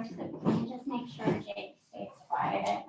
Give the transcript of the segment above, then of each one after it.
yours. Let me just make sure Jake stays quiet.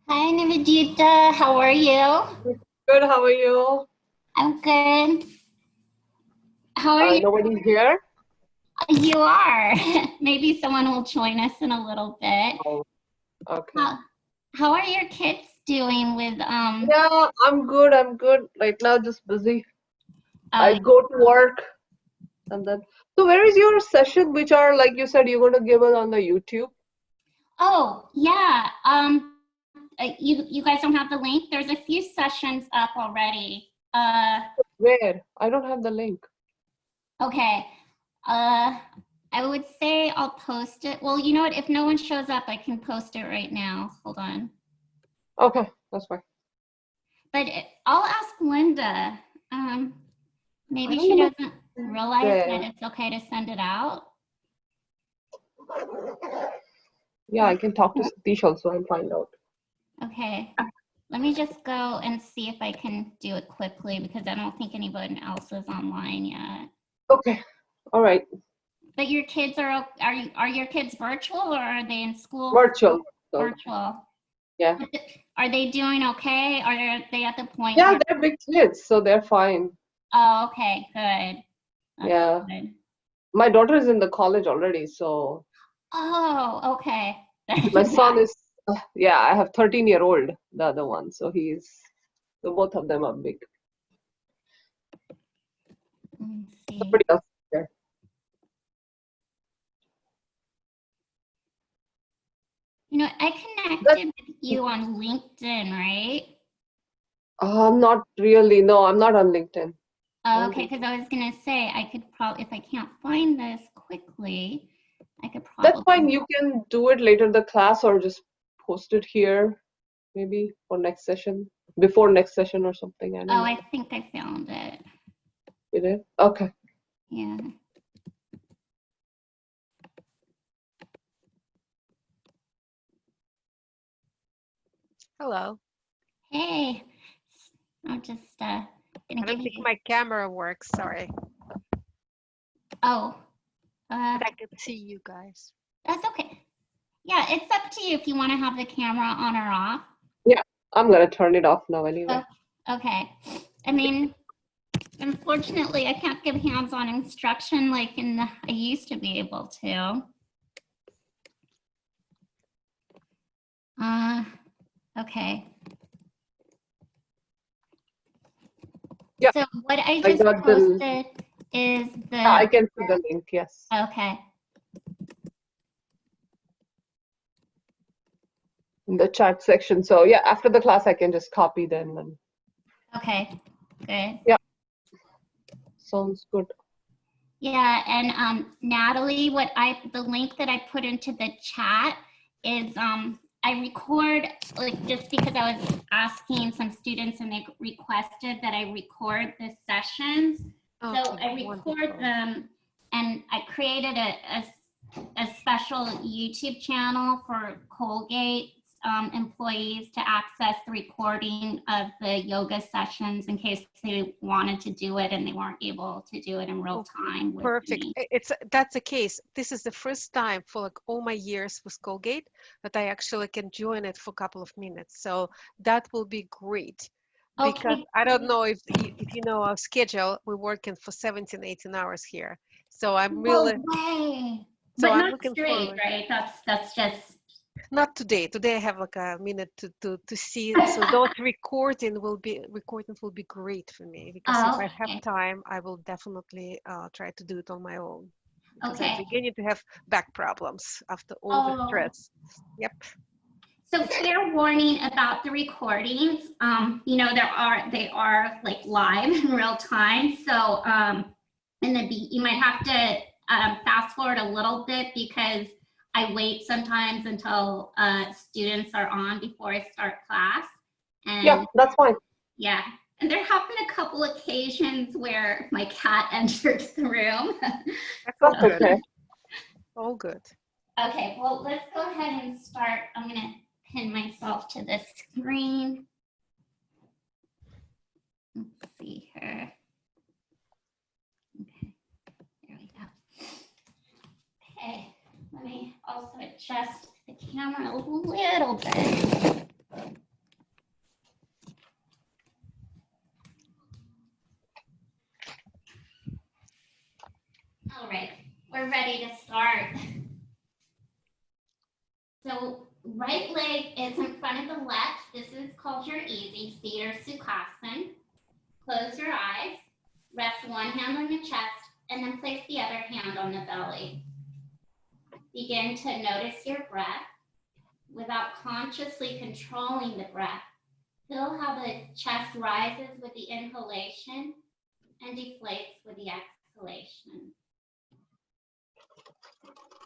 Hi, Navajita. How are you? Good, how are you? I'm good. How are you? Nobody here? You are. Maybe someone will join us in a little bit. Oh, okay. How are your kids doing with Yeah, I'm good. I'm good. Right now, just busy. I oh, go to work and then. So, where is your session, which are like you said, you're going to give it on the YouTube? oh yeah. You guys don't have the link? There's a few sessions up already. Where? I don't have the link. Okay. I would say I'll post it. Well, you know what? If no one shows up, I can post it right now. Hold on. Okay, that's fine. But I'll ask Linda. Maybe she doesn't realize that it's okay to send it out. Yeah, I can talk to Satish also and find out. Okay. Let me just go and see if I can do it quickly because I don't think anyone else is online yet. Okay, all right. But your kids are your kids virtual or are they in school? Virtual. So, Virtual. yeah. Are they doing okay? Are they at the point? Yeah, where... they're big kids, so they're fine. Oh, okay, good. That's Yeah. good. My daughter is in the college already, so. Oh, okay. My son is, yeah, I have 13-year-old, the other one, so so both of them are big. Let me see. Somebody else there. You know, I connected with you on LinkedIn, right? Not really. No, I'm not on LinkedIn. Oh, okay, because I was gonna say I could probably, if I can't find this quickly, I could probably. That's fine. You can do it later in the class or just post it here, maybe for next session, before next session or something. I don't know. I think I found it. You did? Okay. Yeah. Hello. Hey, I'm just I don't think my camera works, sorry. Oh. But I can see you guys. That's okay. Yeah, it's up to you if you want to have the camera on or off. Yeah, I'm gonna turn it off now anyway. Oh, okay. I mean, unfortunately, I can't give hands-on instruction like I used to be able to. Okay. Yeah. So what I just posted is the. I can see the link, yes. Okay. In the chat section. So yeah, after the class, I can just copy them. And... Okay, good. Yeah. Sounds good. Yeah, and Natalie, the link that I put into the chat is I record, like, just because I was asking some students and they requested that I record the sessions. Okay, so I record them and I created a special YouTube channel for Colgate employees to access the recording of the yoga sessions in case they wanted to do it and they weren't able to do it in real time. Perfect. That's the case. This is the first time for like all my years with Colgate that I actually can join it for a couple of minutes. So that will be great. Because I don't know if you know our schedule, we're working for 17, 18 hours here. So I'm really. No way. So but I'm not looking straight, forward. right? That's just. Not today. Today I have like a minute to see. So those recordings will be great for me because if I have time, I will definitely try to do it on my own. Because I'm beginning to have back problems after all the stress. Yep. So fair warning about the recordings. You know, they are like live in real time. So you might have to fast forward a little bit because I wait sometimes until students are on before I start class. And Yeah, that's fine. yeah, and there have been a couple occasions where my cat entered the room. That's That's okay. all good. Okay, well, let's go ahead and start. I'm gonna pin myself to the screen. Let's see here. Okay, there we go. Okay, let me also adjust the camera a little bit. All right, we're ready to start. So right leg is in front of the left. This is called your easy seat or Sukhasana. Close your eyes, rest one hand on your chest, and then place the other hand on the belly. Begin to notice your breath without consciously controlling the breath. Feel how the chest rises with the inhalation and deflates with the exhalation.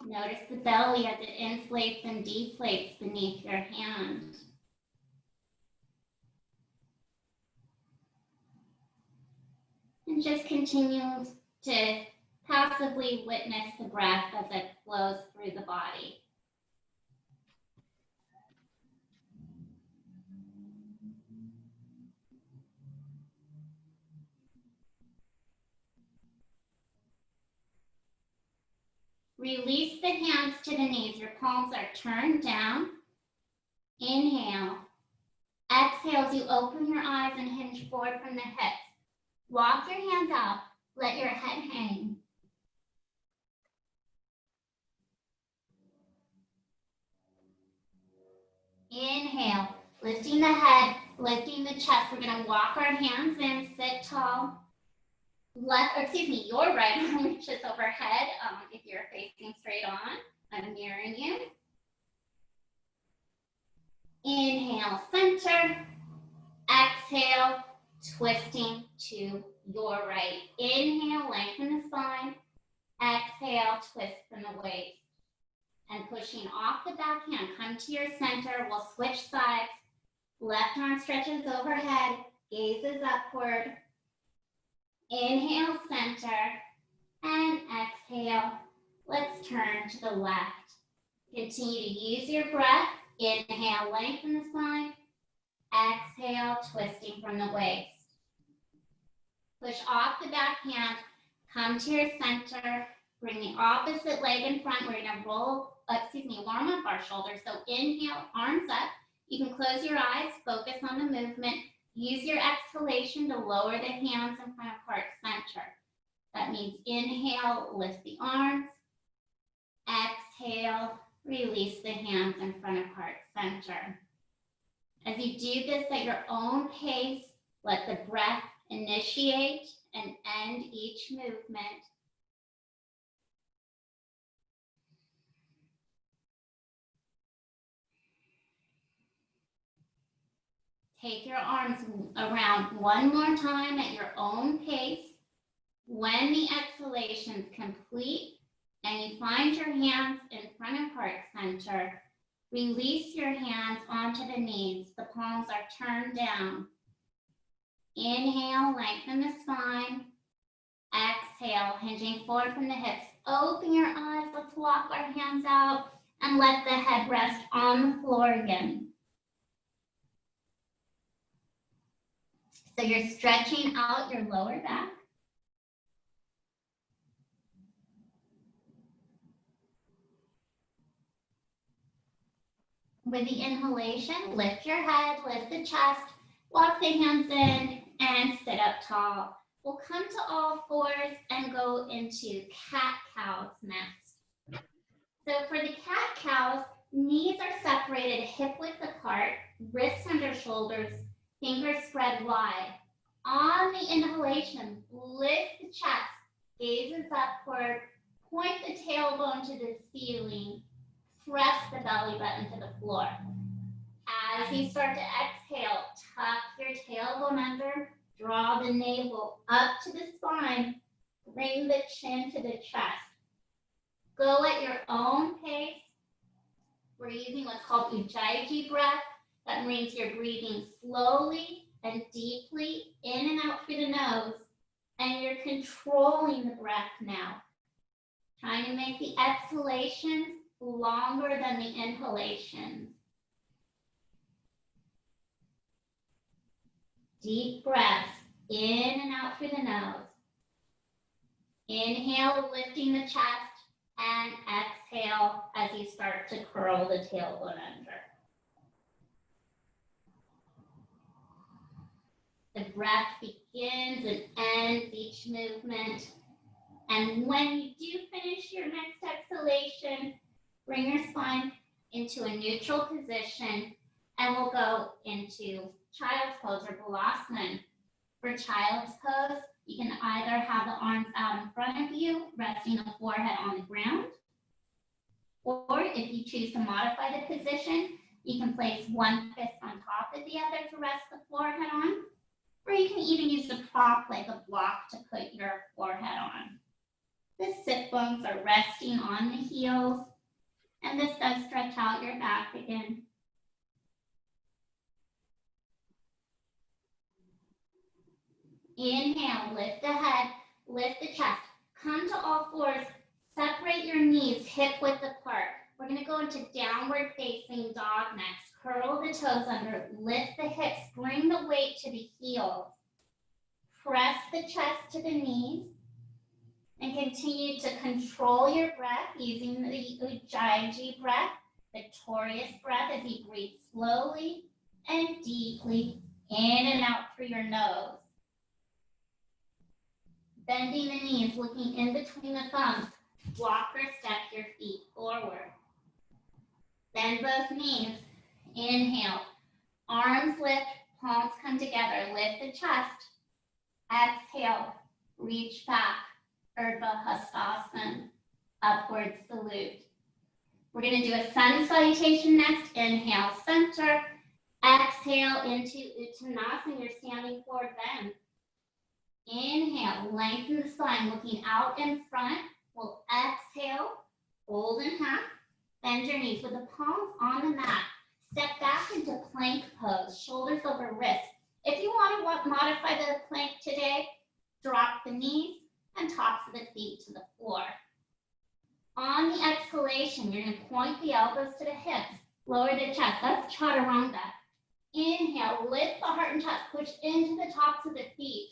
Notice the belly as it inflates and deflates beneath your hand. And just continue to passively witness the breath as it flows through the body. Release the hands to the knees. Your palms are turned down. Inhale. Exhale as you open your eyes and hinge forward from the hips. Walk your hands out. Let your head hang. Inhale. Lifting the head, lifting the chest. We're going to walk our hands in, sit tall. Your right arm reaches overhead if you're facing straight on. I'm mirroring you. Inhale, center. Exhale, twisting to your right. Inhale, lengthen the spine. Exhale, twist from the waist. And pushing off the back hand, come to your center. We'll switch sides. Left arm stretches overhead, gazes upward. Inhale, center, and exhale. Let's turn to the left. Continue to use your breath. Inhale, lengthen the spine. Exhale, twisting from the waist. Push off the back hand, come to your center. Bring the opposite leg in front. We're going to warm up our shoulders. So inhale, arms up. You can close your eyes, focus on the movement. Use your exhalation to lower the hands in front of heart center. That means inhale, lift the arms. Exhale, release the hands in front of heart center. As you do this at your own pace, let the breath initiate and end each movement. Take your arms around one more time at your own pace. When the exhalation is complete and you find your hands in front of heart center, release your hands onto the knees. The palms are turned down. Inhale, lengthen the spine. Exhale, hinging forward from the hips. Open your eyes. Let's walk our hands out and let the head rest on the floor again. So you're stretching out your lower back. With the inhalation, lift your head, lift the chest, walk the hands in, and sit up tall. We'll come to all fours and go into cat-cows next. So for the cat-cows, knees are separated hip-width apart, wrists under shoulders, fingers spread wide. On the inhalation, lift the chest, gazes upward, point the tailbone to the ceiling, press the belly button to the floor. As you start to exhale, tuck your tailbone under, draw the navel up to the spine, bring the chin to the chest. Go at your own pace. We're using what's called Ujjayi breath. That means you're breathing slowly and deeply in and out through the nose, and you're controlling the breath now. Trying to make the exhalations longer than the inhalations. Deep breaths in and out through the nose. Inhale, lifting the chest, and exhale as you start to curl the tailbone under. The breath begins and ends each movement. And when you do finish your next exhalation, bring your spine into a neutral position, and we'll go into child's pose or balasana. For child's pose, you can either have the arms out in front of you, resting the forehead on the ground, or if you choose to modify the position, you can place one fist on top of the other to rest the forehead on, or you can even use the prop like a block to put your forehead on. The sit bones are resting on the heels, and this does stretch out your back again. Inhale, lift the head, lift the chest. Come to all fours, separate your knees hip width apart. We're gonna go into downward facing dog next. Curl the toes under, lift the hips, bring the weight to the heels. Press the chest to the knees and continue to control your breath using the Ujjayi breath, victorious breath as you breathe slowly and deeply in and out through your nose. Bending the knees, looking in between the thumbs. Walk or step your feet forward. Bend both knees. Inhale. Arms lift, palms come together. Lift the chest. Exhale. Reach back. Urdhva Hastasana. Upward salute. We're going to do a sun salutation next. Inhale, center. Exhale into Uttanasana, your standing forward bend. Inhale, lengthen the spine, looking out in front. We'll exhale, hold in half, bend your knees with the palms on the mat. Step back into plank pose, shoulders over wrists. If you want to modify the plank today, drop the knees and tops of the feet to the floor. On the exhalation, you're going to point the elbows to the hips, lower the chest. That's chaturanga. Inhale, lift the heart and chest, push into the tops of the feet.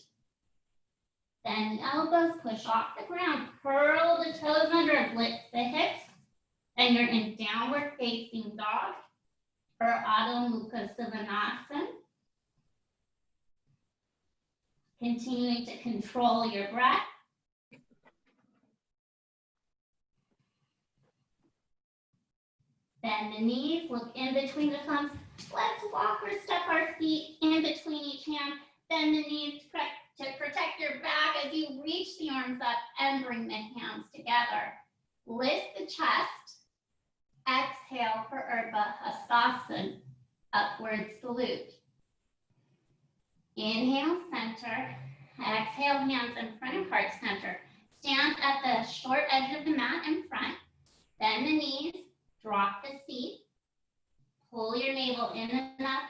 Bend the elbows, push off the ground, curl the toes under, lift the hips, and you're in downward facing dog or Adho Mukha Svanasana. Continuing to control your breath. Bend the knees, look in between the thumbs. Let's walk or step our feet in between each hand. Bend the knees to protect your back as you reach the arms up and bring the hands together. Lift the chest. Exhale for Urdhva Hastasana, upward salute. Inhale, center. Exhale, hands in front of heart center. Stand at the short edge of the mat in front. Bend the knees, drop the seat. Pull your navel in and up,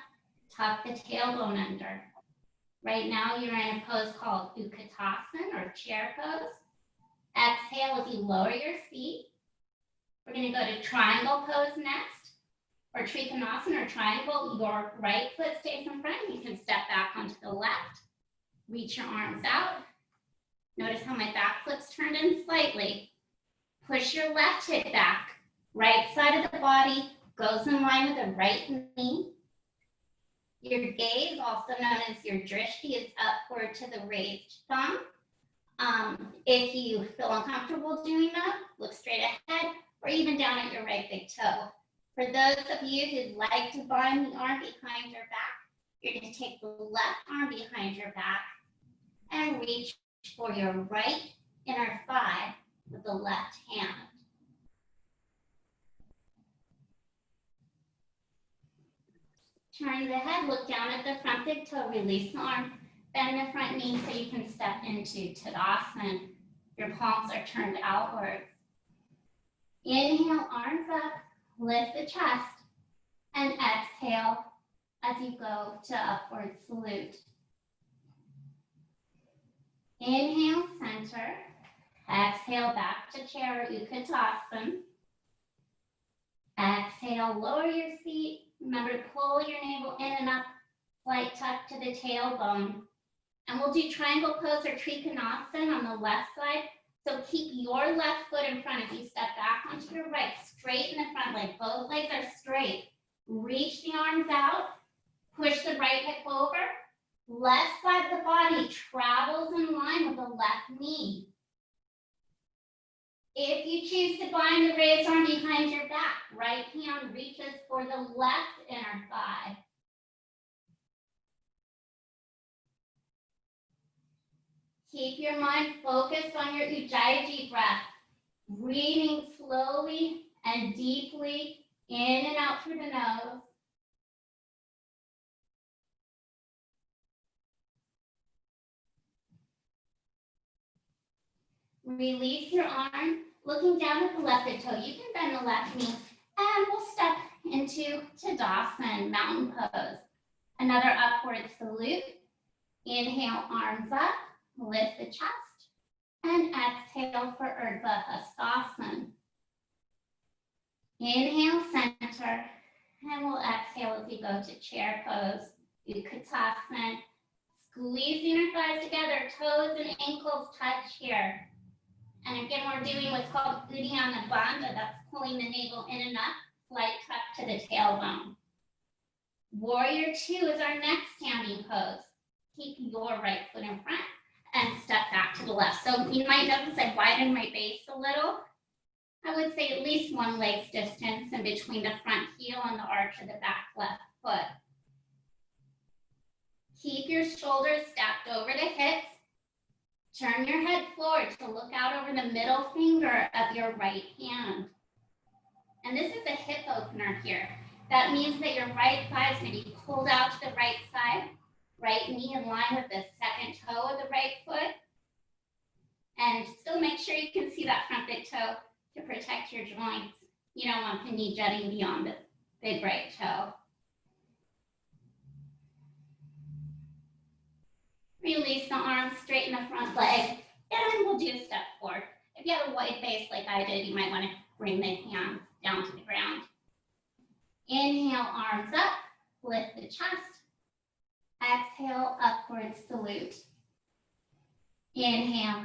tuck the tailbone under. Right now, you're in a pose called Utkatasana or chair pose. Exhale as you lower your feet. We're going to go to triangle pose next, or Trikonasana or triangle. Your right foot stays in front. You can step back onto the left. Reach your arms out. Notice how my back foot's turned in slightly. Push your left hip back. Right side of the body goes in line with the right knee. Your gaze, also known as your drishti, is upward to the raised thumb. If you feel uncomfortable doing that, look straight ahead or even down at your right big toe. For those of you who'd like to bind the arm behind your back, you're going to take the left arm behind your back and reach for your right inner thigh with the left hand. Turn the head, look down at the front big toe, release the arm, bend the front knee so you can step into Tadasana. Your palms are turned outwards. Inhale, arms up, lift the chest, and exhale as you go to upward salute. Inhale, center. Exhale, back to chair or Utkatasana. Exhale, lower your seat. Remember to pull your navel in and up, slight tuck to the tailbone. And we'll do triangle pose or Trikonasana on the left side. So keep your left foot in front as you step back onto your right, straight in the front leg. Both legs are straight. Reach the arms out. Push the right hip over. Left side of the body travels in line with the left knee. If you choose to bind the raised arm behind your back, right hand reaches for the left inner thigh. Keep your mind focused on your Ujjayi breath, breathing slowly and deeply in and out through the nose. Release your arm, looking down at the left big toe. You can bend the left knee, and we'll step into Tadasana, mountain pose. Another upward salute. Inhale, arms up, lift the chest, and exhale for Urdhva Hastasana. Inhale, center, and we'll exhale as we go to chair pose, Utkatasana. Squeeze the inner thighs together, toes and ankles touch here. And again, we're doing what's called Uddiyana Bandha, that's pulling the navel in and up, slight tuck to the tailbone. Warrior Two is our next standing pose. Keep your right foot in front and step back to the left. So you might notice I widened my base a little. I would say at least one leg's distance in between the front heel and the arch of the back left foot. Keep your shoulders stacked over the hips. Turn your head forward to look out over the middle finger of your right hand. And this is a hip opener here. That means that your right thigh is going to be pulled out to the right side, right knee in line with the second toe of the right foot. And still make sure you can see that front big toe to protect your joints. You don't want the knee jutting beyond the big right toe. Release the arms, straighten the front leg, and we'll do a step forward. If you have a wide base like I did, you might want to bring the hands down to the ground. Inhale, arms up, lift the chest. Exhale, upward salute. Inhale,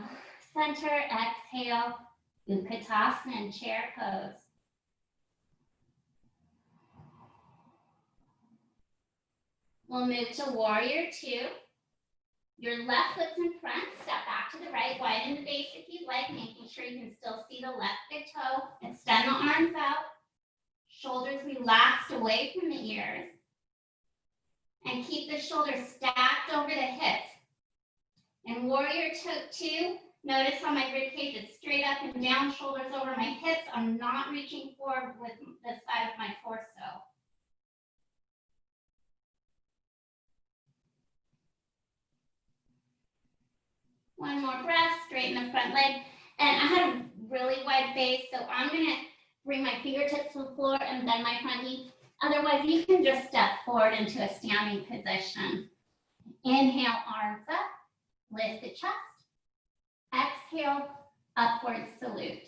center, exhale, Utkatasana and chair pose. We'll move to Warrior Two. Your left foot's in front, step back to the right, widen the base if you like, making sure you can still see the left big toe. Extend the arms out, shoulders relaxed away from the ears. And keep the shoulders stacked over the hips. In Warrior Two, notice how my rib cage is straight up and down, shoulders over my hips. I'm not reaching forward with the side of my torso. One more breath, straighten the front leg. And I had a really wide base, so I'm gonna bring my fingertips to the floor and bend my front knee. Otherwise, you can just step forward into a standing position. Inhale, arms up, lift the chest. Exhale, upward salute.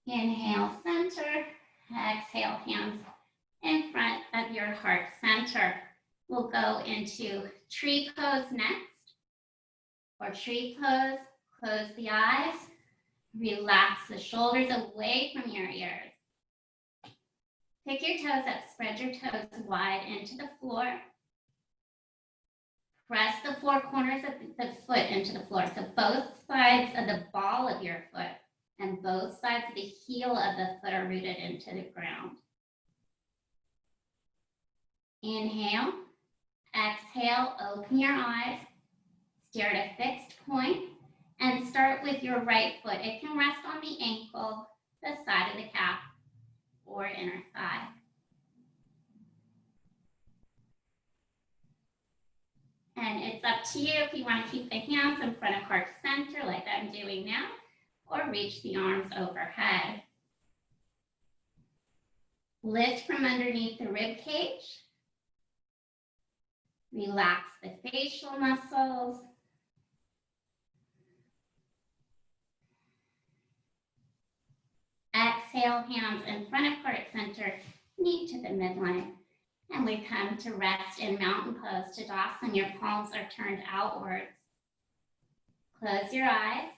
Inhale, center. Exhale, hands in front of your heart center. We'll go into tree pose next. For tree pose, close the eyes, relax the shoulders away from your ears. Pick your toes up, spread your toes wide into the floor. Press the four corners of the foot into the floor. So both sides of the ball of your foot and both sides of the heel of the foot are rooted into the ground. Inhale, exhale, open your eyes. Stare at a fixed point and start with your right foot. It can rest on the ankle, the side of the calf, or inner thigh. up to you if you want to keep the hands in front of heart center like I'm doing now, or reach the arms overhead. Lift from underneath the rib cage. Relax the facial muscles. Exhale, hands in front of heart center, knee to the midline. And we come to rest in mountain pose, Tadasana. Your palms are turned outwards. Close your eyes.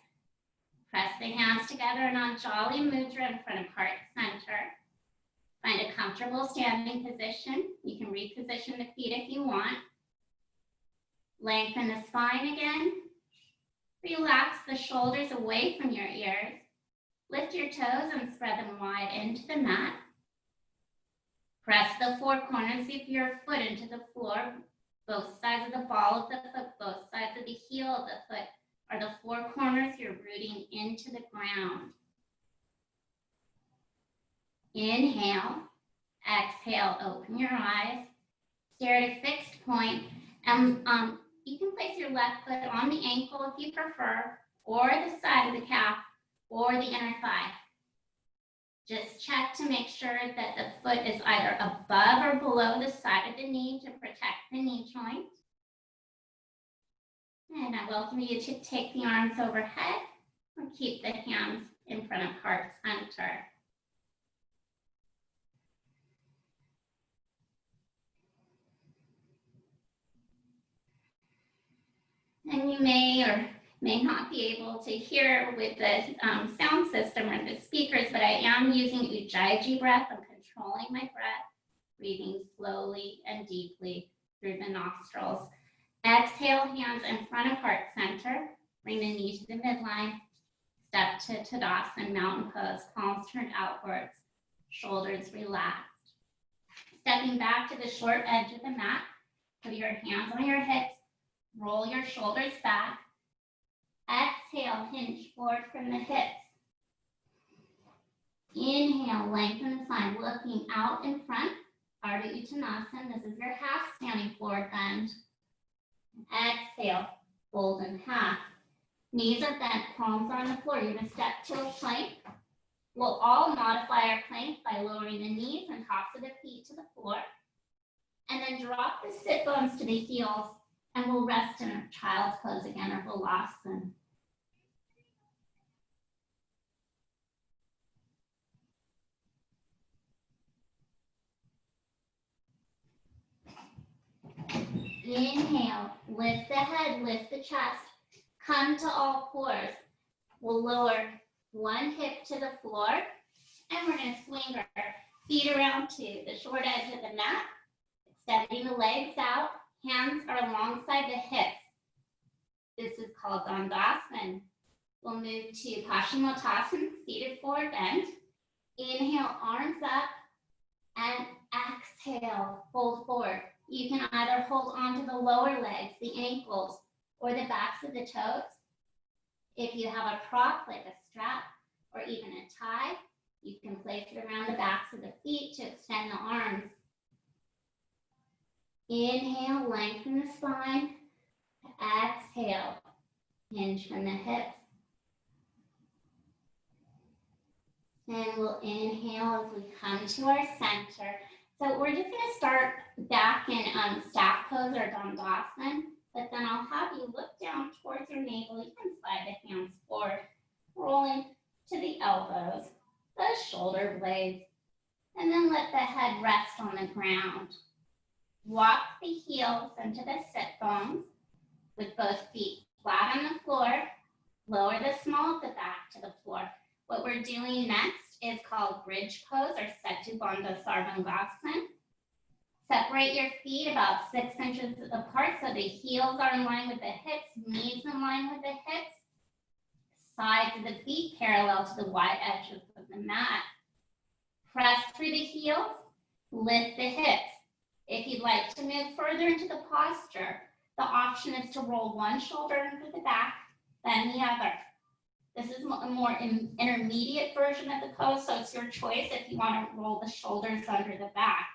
Press the hands together in Anjali Mudra in front of heart center. Find a comfortable standing position. You can reposition the feet if you want. Lengthen the spine again. Relax the shoulders away from your ears. Lift your toes and spread them wide into the mat. Press the four corners of your foot into the floor. Both sides of the ball of the foot, both sides of the heel of the foot are the four corners you're rooting into the ground. Inhale. Exhale, open your eyes. Stare at a fixed point. And you can place your left foot on the ankle if you prefer, or the side of the calf, or the inner thigh. Just check to make sure that the foot is either above or below the side of the knee to protect the knee joint. And I welcome you to take the arms overhead or keep the hands in front of heart center. And you may or may not be able to hear with the sound system or the speakers, but I am using Ujjayi breath. I'm controlling my breath, breathing slowly and deeply through the nostrils. Exhale, hands in front of heart center. Bring the knee to the midline. Step to Tadasana, mountain pose, palms turned outwards, shoulders relaxed. Stepping back to the short edge of the mat, put your hands on your hips, roll your shoulders back. Exhale, hinge forward from the hips. Inhale, lengthen the spine, looking out in front. Ardha Uttanasana, this is your half standing forward bend. Exhale, fold in half. Knees are bent, palms are on the floor. You're going to step to a plank. We'll all modify our plank by lowering the knees and tops of the feet to the floor. And then drop the sit bones to the heels. And we'll rest in a child's pose again, or Balasana. Inhale, lift the head, lift the chest, come to all fours. We'll lower one hip to the floor, and we're going to swing our feet around to the short edge of the mat, extending the legs out. Hands are alongside the hips. This is called Dandasana. We'll move to Paschimottanasana, seated forward bend. Inhale, arms up, and exhale, fold forward. You can either hold onto the lower legs, the ankles, or the backs of the toes. If you have a prop like a strap or even a tie, you can place it around the backs of the feet to extend the arms. Inhale, lengthen the spine. Exhale, hinge from the hips. And we'll inhale as we come to our center. So we're just going to start back in stack pose or Dandasana, but then I'll have you look down towards your navel. You can slide the hands forward, rolling to the elbows, the shoulder blades, and then let the head rest on the ground. Walk the heels into the sit bones with both feet flat on the floor. Lower the small of the back to the floor. What we're doing next is called bridge pose or Setu Bandha Sarvangasana. Separate your feet about 6 inches apart so the heels are in line with the hips, knees in line with the hips, sides of the feet parallel to the wide edges of the mat. Press through the heels, lift the hips. If you'd like to move further into the posture, the option is to roll one shoulder into the back, then the other. This is a more intermediate version of the pose, so it's your choice if you want to roll the shoulders under the back.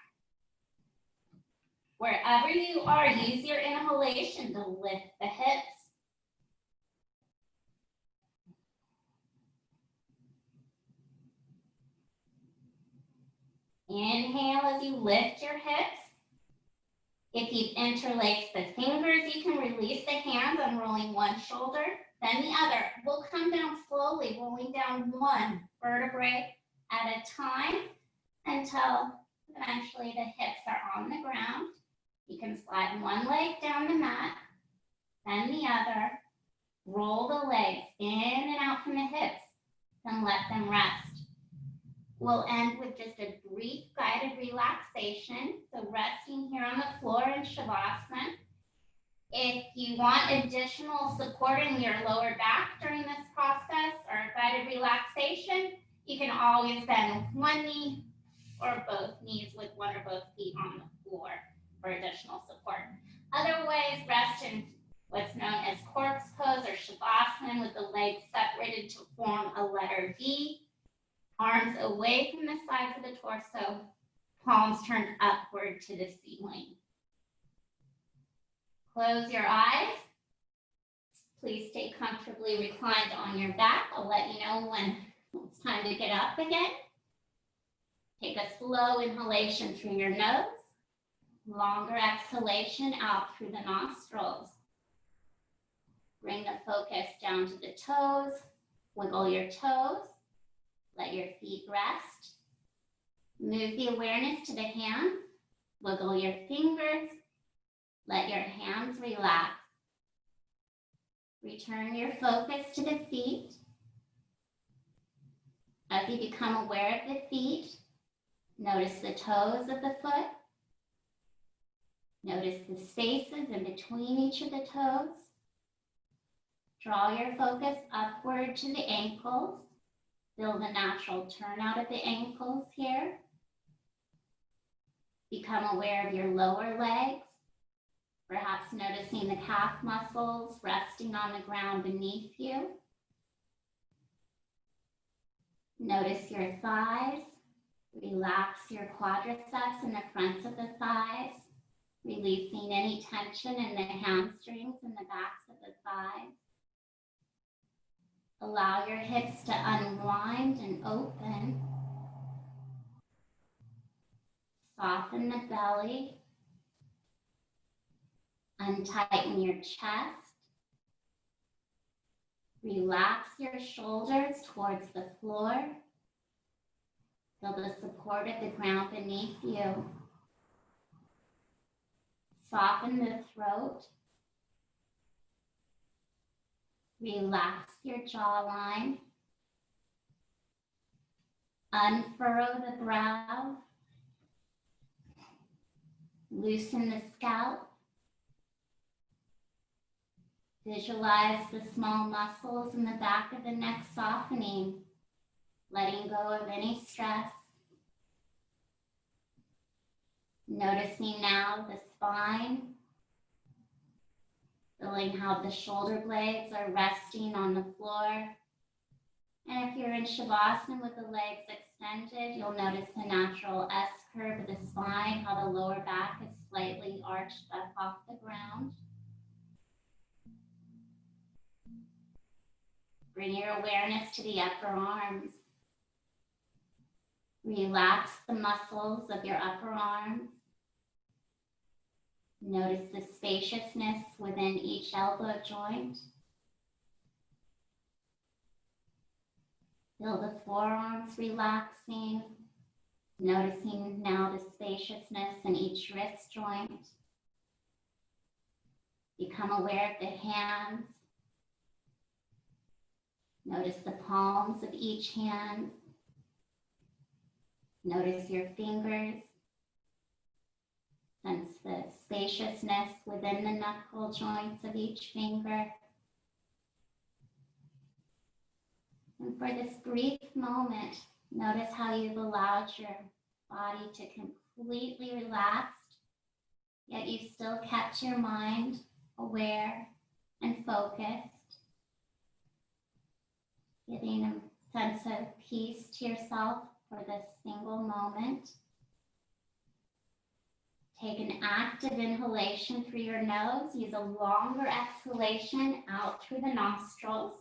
Wherever you are, use your inhalation to lift the hips. Inhale as you lift your hips. If you've interlaced the fingers, you can release the hands, unrolling one shoulder, then the other. We'll come down slowly, rolling down one vertebrae at a time until eventually the hips are on the ground. You can slide one leg down the mat, then the other. Roll the legs in and out from the hips, then let them rest. We'll end with just a brief guided relaxation. So resting here on the floor in Shavasana. If you want additional support in your lower back during this process or guided relaxation, you can always bend one knee or both knees with one or both feet on the floor for additional support. Otherwise, rest in what's known as corpse pose or Shavasana with the legs separated to form a letter V. Arms away from the sides of the torso, palms turned upward to the ceiling. Close your eyes. Please stay comfortably reclined on your back. I'll let you know when it's time to get up again. Take a slow inhalation through your nose, longer exhalation out through the nostrils. Bring the focus down to the toes, wiggle your toes. Let your feet rest. Move the awareness to the hands. Wiggle your fingers. Let your hands relax. Return your focus to the feet. As you become aware of the feet, notice the toes of the foot. Notice the spaces in between each of the toes. Draw your focus upward to the ankles. Feel the natural turnout of the ankles here. Become aware of your lower legs, perhaps noticing the calf muscles resting on the ground beneath you. Notice your thighs. Relax your quadriceps and the fronts of the thighs, releasing any tension in the hamstrings and the backs of the thighs. Allow your hips to unwind and open. Soften the belly. Untighten your chest. Relax your shoulders towards the floor. Feel the support of the ground beneath you. Soften the throat. Relax your jawline. Unfurrow the brow. Loosen the scalp. Visualize the small muscles in the back of the neck softening, letting go of any stress. Noticing now the spine. Feeling how the shoulder blades are resting on the floor. And if you're in Shavasana with the legs extended, you'll notice the natural S-curve of the spine, how the lower back is slightly arched up off the ground. Bring your awareness to the upper arms. Relax the muscles of your upper arms. Notice the spaciousness within each elbow joint. Feel the forearms relaxing. Noticing now the spaciousness in each wrist joint. Become aware of the hands. Notice the palms of each hand. Notice your fingers. Sense the spaciousness within the knuckle joints of each finger. And for this brief moment, notice how you've allowed your body to completely relax, yet you've still kept your mind aware and focused, giving a sense of peace to yourself for this single moment. Take an active inhalation through your nose. Use a longer exhalation out through the nostrils.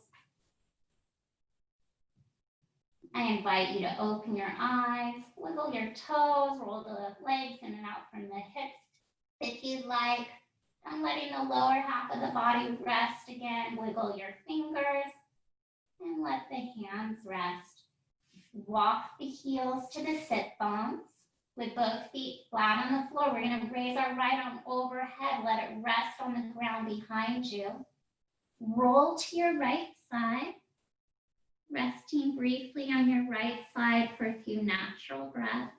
I invite you to open your eyes, wiggle your toes, roll the legs in and out from the hips if you'd like. And letting the lower half of the body rest again. Wiggle your fingers and let the hands rest. Walk the heels to the sit bones with both feet flat on the floor. We're going to raise our right arm overhead. Let it rest on the ground behind you. Roll to your right side. Resting briefly on your right side for a few natural breaths.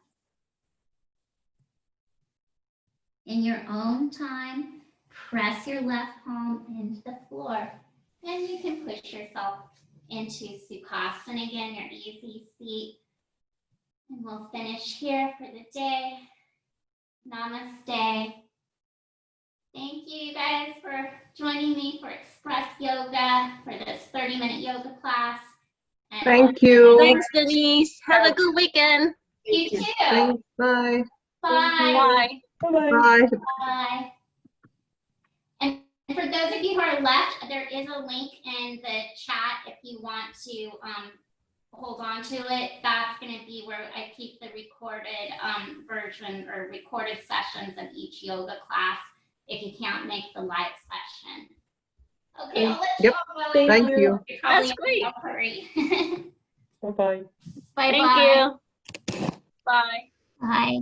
In your own time, press your left palm into the floor. And you can push yourself into Sukhasana again, your easy seat. And we'll finish here for the day. Namaste. Thank you guys for joining me for Express Yoga for this 30-minute yoga class. And Thank you. Thanks, Denise. Have a good weekend. You too. Thanks. Bye. Bye. Bye. Bye. Bye. And for those of you who are left, there is a link in the chat if you want to hold on to it. That's going to be where I keep the recorded version or recorded sessions of each yoga class if you can't make the live session. Okay, I'll let you Yep. all go. Thank you. You're probably That's great. in a hurry. Bye-bye. Bye-bye. Thank you. Bye. Bye.